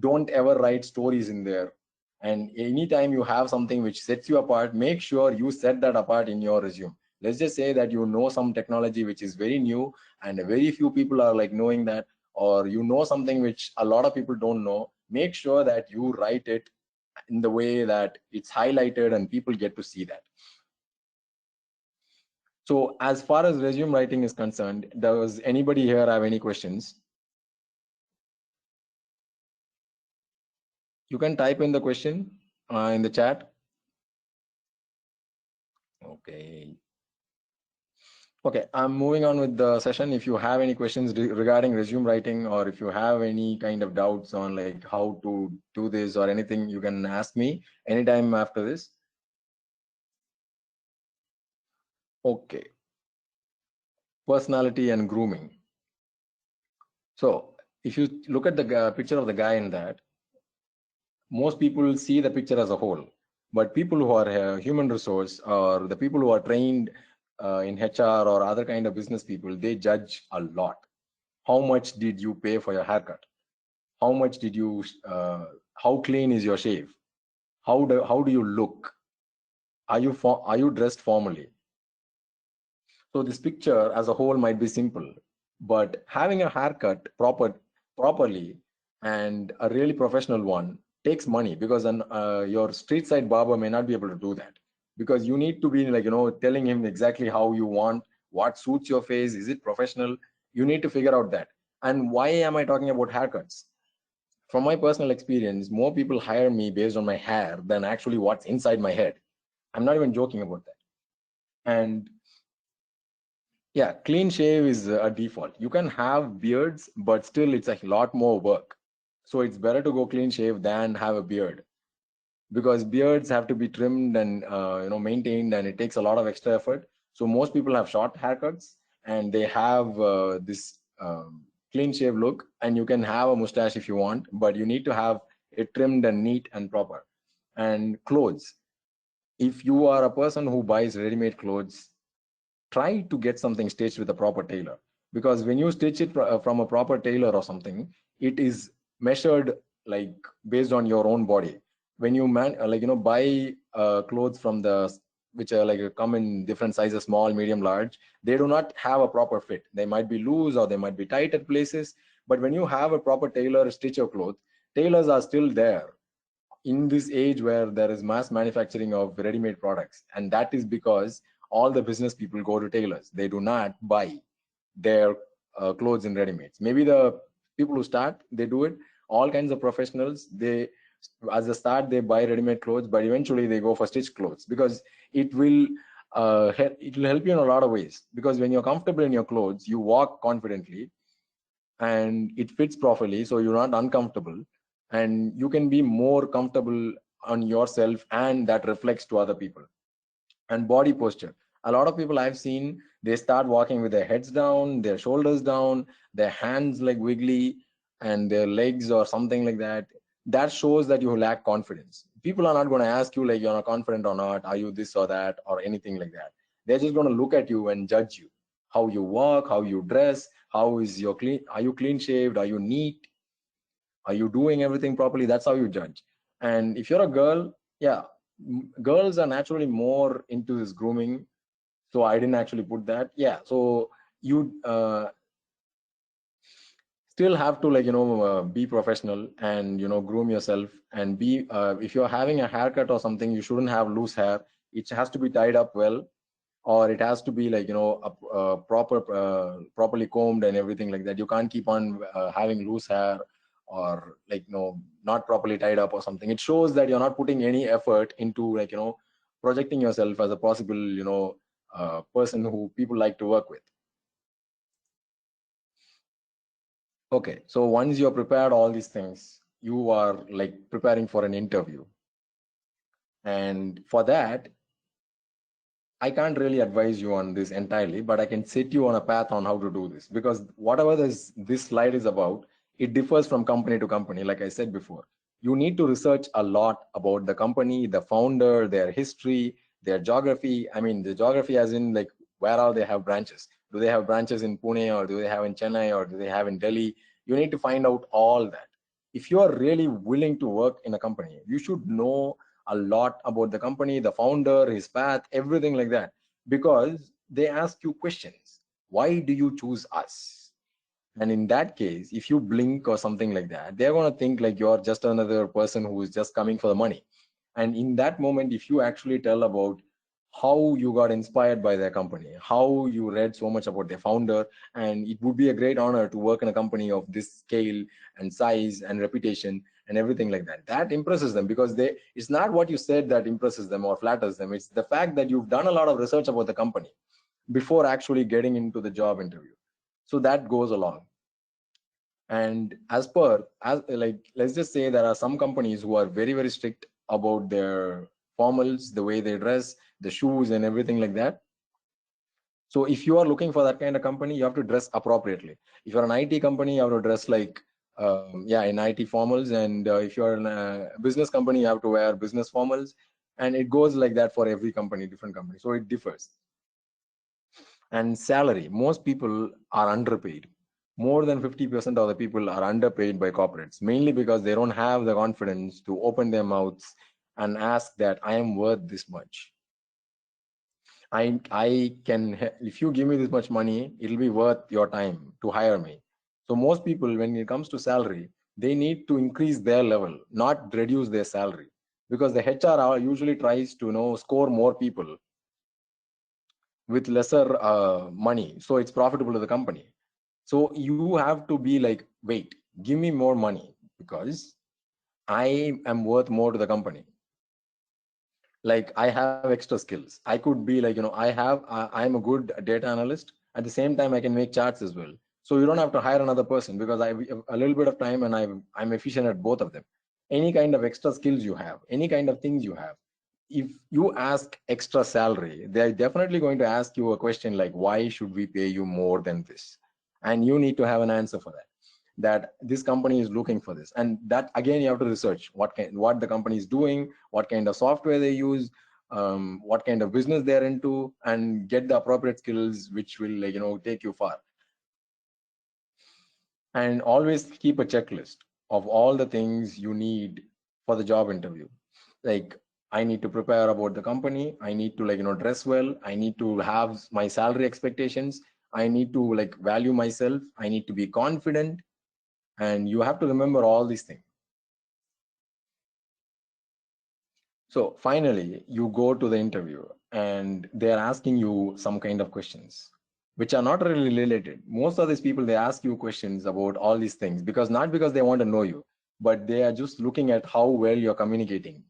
Don't ever write stories in there. And anytime you have something which sets you apart, make sure you set that apart in your resume. Let's just say that you know some technology which is very new and very few people are knowing that, or you know something which a lot of people don't know. Make sure that you write it in the way that it's highlighted and people get to see that. So as far as resume writing is concerned, does anybody here have any questions? You can type in the question in the chat. Okay, I'm moving on with the session. If you have any questions regarding resume writing, or if you have any kind of doubts on how to do this or anything, you can ask me anytime after this. Okay. Personality and grooming. So if you look at the picture of the guy in that, most people see the picture as a whole, but people who are human resource, or the people who are trained in HR or other kind of business people, they judge a lot. How much did you pay for your haircut? How much did you how clean is your shave? How do you look? Are you dressed formally? So this picture as a whole might be simple, but having a haircut properly and a really professional one takes money, because your street side barber may not be able to do that, because you need to be telling him exactly how you want, what suits your face, is it professional? You need to figure out that. And why am I talking about haircuts? From my personal experience, more people hire me based on my hair than actually what's inside my head. I'm not even joking about that. And yeah, clean shave is a default. You can have beards, but still it's a lot more work. So it's better to go clean shave than have a beard, because beards have to be trimmed and maintained, and it takes a lot of extra effort. So most people have short haircuts and they have this clean shave look, and you can have a mustache if you want, but you need to have it trimmed and neat and proper. And clothes. If you are a person who buys ready-made clothes, try to get something stitched with a proper tailor, because when you stitch it from a proper tailor or something, it is measured based on your own body. When you buy clothes from the which are come in different sizes, small, medium, large, they do not have a proper fit. They might be loose or they might be tight at places. But when you have a proper tailor stitch your clothes, tailors are still there in this age where there is mass manufacturing of ready-made products. And that is because all the business people go to tailors. They do not buy their clothes in ready-mades. Maybe the people who start, they do it. All kinds of professionals, they, as a start, they buy ready-made clothes, but eventually they go for stitched clothes, because it will help you in a lot of ways. Because when you're comfortable in your clothes, you walk confidently and it fits properly, so you're not uncomfortable, and you can be more comfortable on yourself, and that reflects to other people. And body posture. A lot of people I've seen, they start walking with their heads down, their shoulders down, their hands wiggly, and their legs or something like that. That shows that you lack confidence. People are not going to ask you you're not confident or not, are you this or that, or anything like that. They're just going to look at you and judge you. How you walk, how you dress, how is your clean, are you clean shaved, are you neat, are you doing everything properly? That's how you judge. And if you're a girl, yeah, girls are naturally more into this grooming, so I didn't actually put that. Yeah, so you still have to be professional and groom yourself, and be if you're having a haircut or something, you shouldn't have loose hair. It has to be tied up well, or it has to be properly combed and everything like that. You can't keep on having loose hair, or not properly tied up or something. It shows that you're not putting any effort into projecting yourself as a possible person who people like to work with. Okay, so once you're prepared all these things, you are preparing for an interview. And for that, I can't really advise you on this entirely, but I can set you on a path on how to do this, because whatever this slide is about, it differs from company to company. Like I said before, you need to research a lot about the company, the founder, their history, their geography. I mean, the geography as in like where are they have branches? Do they have branches in Pune, or do they have in Chennai, or do they have in Delhi? You need to find out all that. If you are really willing to work in a company, you should know a lot about the company, the founder, his path, everything like that, because they ask you questions. Why do you choose us? And in that case, if you blink or something like that, they're going to think like you're just another person who is just coming for the money. And in that moment, if you actually tell about how you got inspired by their company, how you read so much about their founder, and it would be a great honor to work in a company of this scale and size and reputation and everything like that, that impresses them, because it's not what you said that impresses them or flatters them. It's the fact that you've done a lot of research about the company before actually getting into the job interview. So that goes along. And as like, let's just say there are some companies who are very, very strict about their formals, the way they dress, the shoes and everything like that. So if you are looking for that kind of company, you have to dress appropriately. If you're an IT company, you have to dress like in IT formals. And if you're in a business company, you have to wear business formals. And it goes like that for every company, different company. So it differs. And salary, most people are underpaid. More than 50% of the people are underpaid by corporates, mainly because they don't have the confidence to open their mouths and ask that I am worth this much. I can, if you give me this much money, it'll be worth your time to hire me. So most people, when it comes to salary, they need to increase their level, not reduce their salary, because the HR usually tries to score more people with lesser money, so it's profitable to the company. So you have to be like, wait, give me more money because I am worth more to the company. Like, I have extra skills. I could be like, I'm a good data analyst. At the same time, I can make charts as well. So you don't have to hire another person, because I have a little bit of time and I'm efficient at both of them. Any kind of extra skills you have, any kind of things you have, if you ask extra salary, they're definitely going to ask you a question like, why should we pay you more than this? And you need to have an answer for that this company is looking for this. And that, again, you have to research what the company is doing, what kind of software they use, what kind of business they're into, and get the appropriate skills which will take you far. And always keep a checklist of all the things you need for the job interview. Like, I need to prepare about the company, I need to dress well, I need to have my salary expectations, I need to value myself, I need to be confident. And you have to remember all these things. So finally, you go to the interview and they're asking you some kind of questions which are not really related. Most of these people, they ask you questions about all these things not because they want to know you, but they are just looking at how well you're communicating.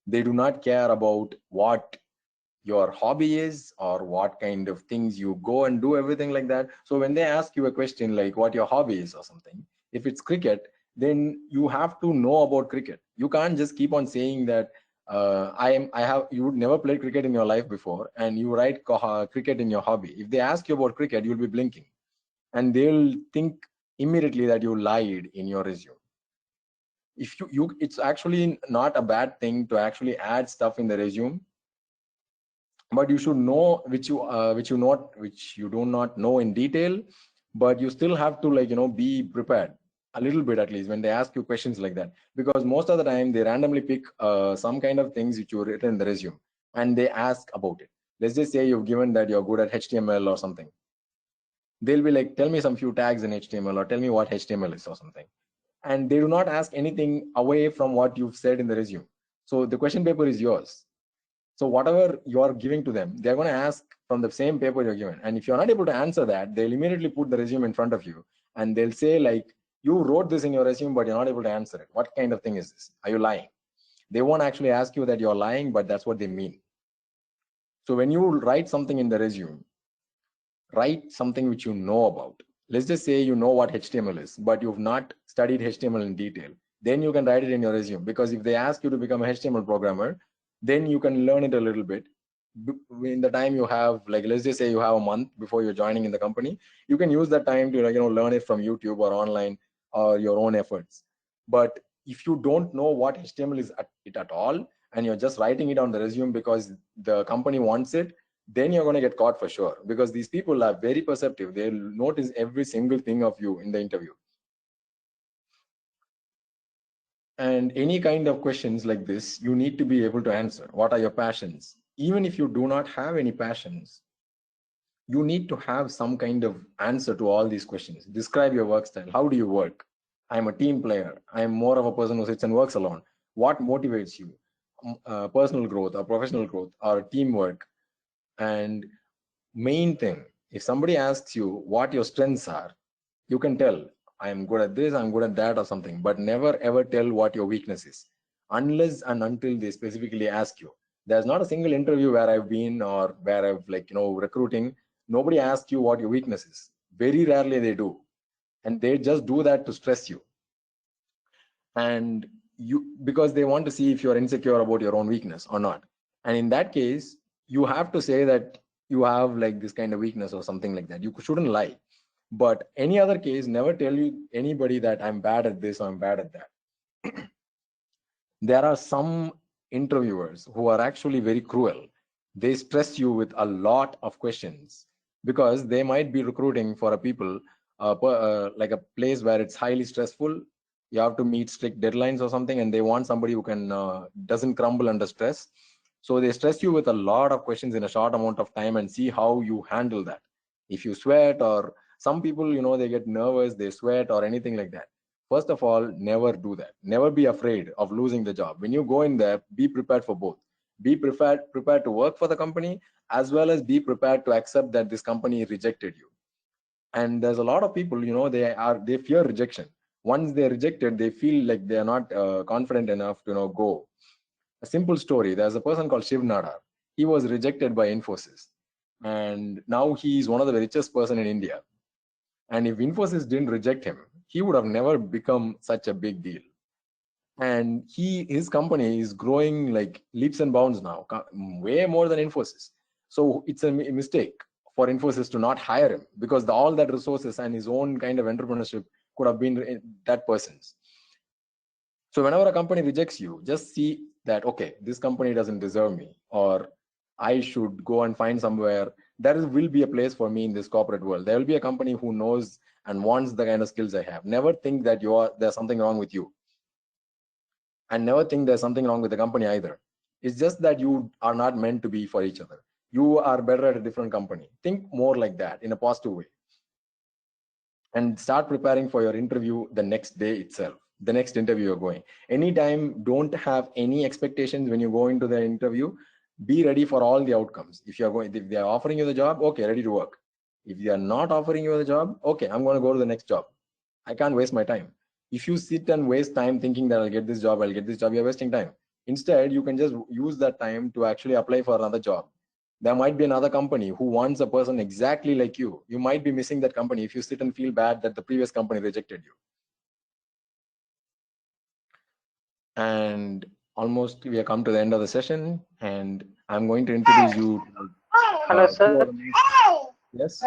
They do not care about what your hobby is or what kind of things you go and do, everything like that. So when they ask you a question like what your hobby is or something, if it's cricket, then you have to know about cricket. You can't just keep on saying that you would never played cricket in your life before and you write cricket in your hobby. If they ask you about cricket, you'll be blinking and they'll think immediately that you lied in your resume. If you it's actually not a bad thing to actually add stuff in the resume, but you should know which you do not know in detail, but you still have to be prepared a little bit, at least when they ask you questions like that, because most of the time they randomly pick some kind of things which you written in the resume and they ask about it. Let's just say you've given that you're good at HTML or something. They'll be like, tell me some few tags in HTML or tell me what HTML is or something, and they do not ask anything away from what you've said in the resume. So the question paper is yours. So whatever you're giving to them, they're going to ask from the same paper you're given. And if you're not able to answer that, they'll immediately put the resume in front of you and they'll say like, you wrote this in your resume, but you're not able to answer it. What kind of thing is this? Are you lying? They won't actually ask you that you're lying, but that's what they mean. So when you write something in the resume, write something which you know about. Let's just say you know what HTML is, but you've not studied HTML in detail. Then you can write it in your resume, because if they ask you to become a HTML programmer, Then you can learn it a little bit. In the time you have, like let's just say you have a month before you're joining in the company, you can use that time to learn it from YouTube or online or your own efforts. But if you don't know what HTML is at all, and you're just writing it on the resume because the company wants it, then you're going to get caught for sure, because these people are very perceptive. They'll notice every single thing of you in the interview. And any kind of questions like this, you need to be able to answer. What are your passions? Even if you do not have any passions, you need to have some kind of answer to all these questions. Describe your work style. How do you work? I'm a team player. I'm more of a person who sits and works alone. What motivates you? Personal growth or professional growth or teamwork? And main thing, if somebody asks you what your strengths are, you can tell, I'm good at this, I'm good at that or something, but never ever tell what your weakness is, unless and until they specifically ask you. There's not a single interview where I've been or where I've recruiting, nobody asks you what your weakness is. Very rarely they do. And they just do that to stress you. And because they want to see if you're insecure about your own weakness or not. And in that case, you have to say that you have like this kind of weakness or something like that. You shouldn't lie. But any other case, never tell anybody that I'm bad at this or I'm bad at that. There are some interviewers who are actually very cruel. They stress you with a lot of questions because they might be recruiting for a people like a place where it's highly stressful. You have to meet strict deadlines or something, and they want somebody who can doesn't crumble under stress. So they stress you with a lot of questions in a short amount of time and see how you handle that. If you sweat, or some people, they get nervous, they sweat or anything like that. First of all, never do that. Never be afraid of losing the job. When you go in there, be prepared for both. Be prepared to work for the company, as well as be prepared to accept that this company rejected you. And there's a lot of people, they fear rejection. Once they're rejected, they feel like they're not confident enough to go. A simple story: there's a person called Shiv Nadar. He was rejected by Infosys, and now he's one of the richest person in India. And if Infosys didn't reject him, he would have never become such a big deal. And his company is growing like leaps and bounds now, way more than Infosys. So it's a mistake for Infosys to not hire him, because all that resources and his own kind of entrepreneurship could have been that person's. So whenever a company rejects you, just see that, okay, this company doesn't deserve me, or I should go and find somewhere. There will be a place for me in this corporate world. There will be a company who knows and wants the kind of skills I have. Never think that there's something wrong with you. And never think there's something wrong with the company either. It's just that you are not meant to be for each other. You are better at a different company. Think more like that in a positive way. And start preparing for your interview the next day itself, the next interview you're going. Anytime, don't have any expectations when you go into the interview. Be ready for all the outcomes. If they are offering you the job, okay, ready to work. If they are not offering you the job, okay, I'm going to go to the next job. I can't waste my time. If you sit and waste time thinking that I'll get this job, you're wasting time. Instead, you can just use that time to actually apply for another job. There might be another company who wants a person exactly like you. You might be missing that company if you sit and feel bad that the previous company rejected you. And almost we have come to the end of the session, and I'm going to introduce you to Hello, sir. Yes.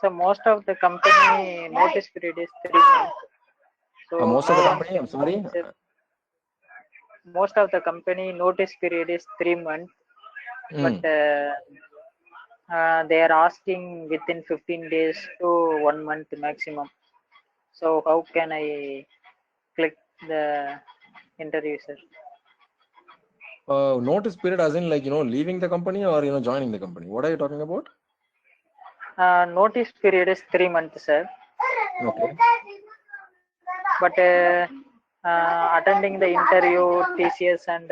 So most of the company notice period is 3 months. So Most of the company, I'm sorry. Most of the company notice period is 3 months, but they are asking within 15 days to 1 month maximum. So how can I click the interview, sir? Notice period as in like, leaving the company or, joining the company. What are you talking about? Notice period is 3 months, sir. Okay. But attending the interview, TCS and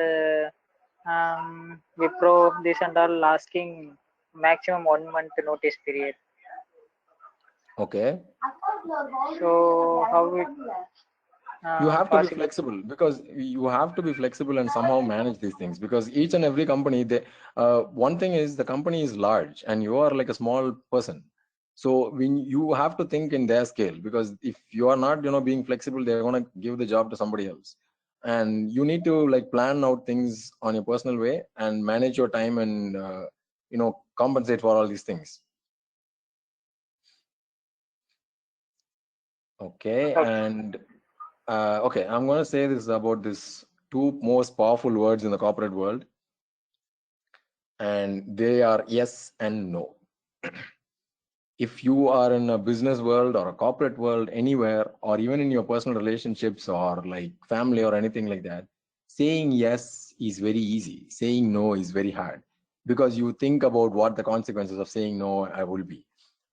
Wipro, this and all asking maximum 1 month notice period. Okay. So how it You have to be possible? flexible, because you have to be flexible and somehow manage these things, because each and every company, one thing is the company is large and you are like a small person. So when you have to think in their scale, because if you are not, being flexible, they're going to give the job to somebody else. and you need to like plan out things on your personal way and manage your time and compensate for all these things. Okay, Okay. and okay, I'm going to say this about this two most powerful words in the corporate world, and they are yes and no. If you are in a business world or a corporate world, anywhere, or even in your personal relationships or like family or anything like that, saying yes is very easy. Saying no is very hard because you think about what the consequences of saying no will be.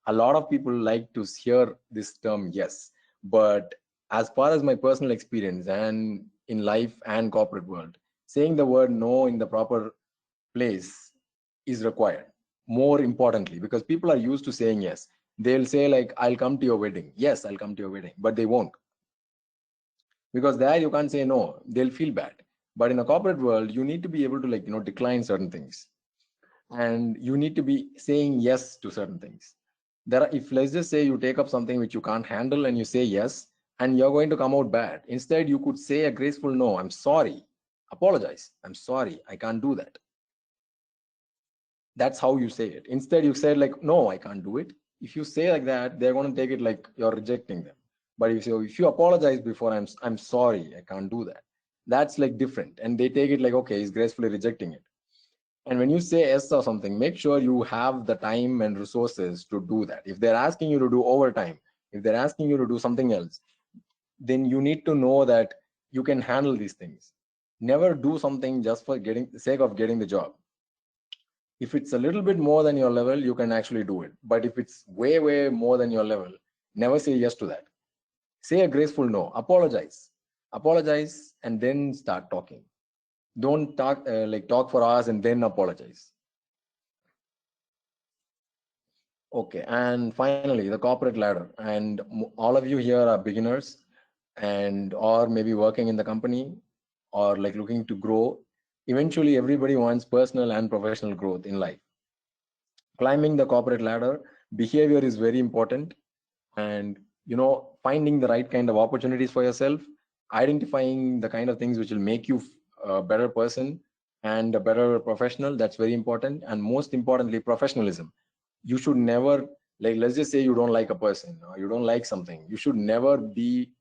A lot of people like to hear this term yes, but as far as my personal experience and in life and corporate world, saying the word no in the proper place is required. More importantly, because people are used to saying yes, they'll say like, I'll come to your wedding. Yes, I'll come to your wedding, but they won't, because there you can't say no. They'll feel bad. But in a corporate world, you need to be able to like decline certain things, and you need to be saying yes to certain things. There are, if let's just say you take up something which you can't handle and you say yes, and you're going to come out bad. Instead, you could say a graceful no. I'm sorry. Apologize. I'm sorry. I can't do that. That's how you say it. Instead, you said like, no, I can't do it. If you say like that, they're going to take it like you're rejecting them. But if you apologize before, I'm sorry, I can't do that. That's like different, and they take it like, okay, he's gracefully rejecting it. And when you say yes or something, make sure you have the time and resources to do that. If they're asking you to do overtime, if they're asking you to do something else, then you need to know that you can handle these things. Never do something just for getting the sake of getting the job. If it's a little bit more than your level, you can actually do it. But if it's way, way more than your level, never say yes to that. Say a graceful no. Apologize, and then start talking. Don't talk for hours and then apologize. Okay, and finally, the corporate ladder. And all of you here are beginners, and or maybe working in the company, or like looking to grow. Eventually, everybody wants personal and professional growth in life. Climbing the corporate ladder, behavior is very important, and finding the right kind of opportunities for yourself, identifying the kind of things which will make you a better person and a better professional. That's very important. And most importantly, professionalism. You should never, like, let's just say you don't like a person or you don't like something, you should never be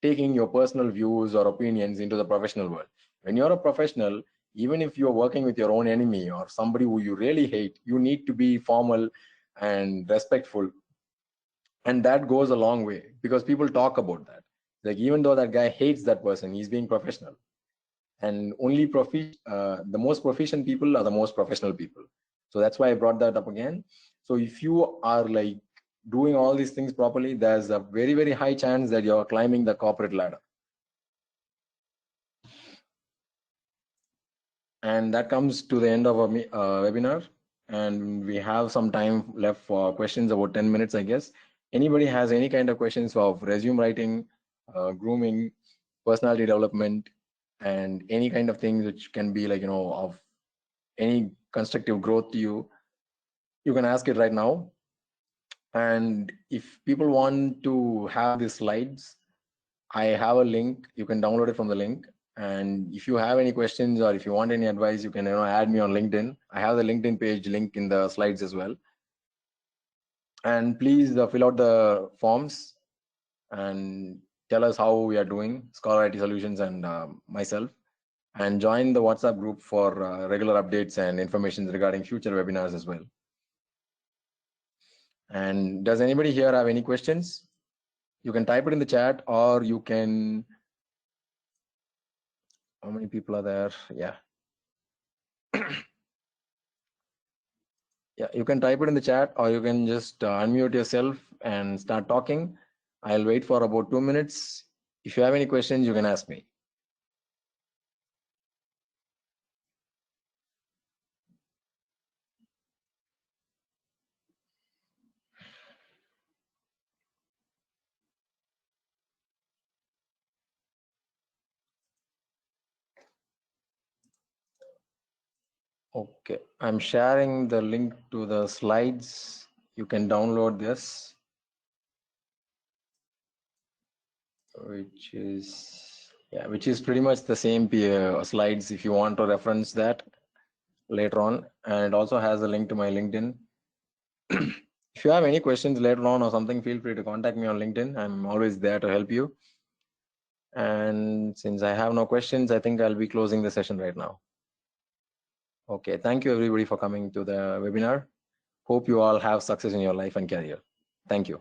taking your personal views or opinions into the professional world. When you're a professional, even if you're working with your own enemy or somebody who you really hate, you need to be formal and respectful. And that goes a long way because people talk about that. Like, even though that guy hates that person, he's being professional. And only the most proficient people are the most professional people. So that's why I brought that up again. So if you are like doing all these things properly, there's a very, very high chance that you're climbing the corporate ladder. And that comes to the end of our webinar. And we have some time left for questions, about 10 minutes, I guess. Anybody has any kind of questions of resume writing, grooming, personality development, and any kind of things which can be like, of any constructive growth to you, you can ask it right now. And if people want to have these slides, I have a link. You can download it from the link. And if you have any questions or if you want any advice, you can add me on LinkedIn. I have the LinkedIn page link in the slides as well. And please fill out the forms and tell us how we are doing, Scholar IT Solutions and myself. And join the WhatsApp group for regular updates and information regarding future webinars as well. And does anybody here have any questions? You can type it in the chat, or you can, how many people are there? Yeah. Yeah, you can type it in the chat, or you can just unmute yourself and start talking. I'll wait for about 2 minutes. If you have any questions, you can ask me. Okay, I'm sharing the link to the slides. You can download this, which is, Yeah, which is pretty much the same slides if you want to reference that later on. And it also has a link to my LinkedIn. If you have any questions later on or something, feel free to contact me on LinkedIn. I'm always there to help you. And since I have no questions, I think I'll be closing the session right now. Okay, thank you everybody for coming to the webinar. Hope you all have success in your life and career. Thank you.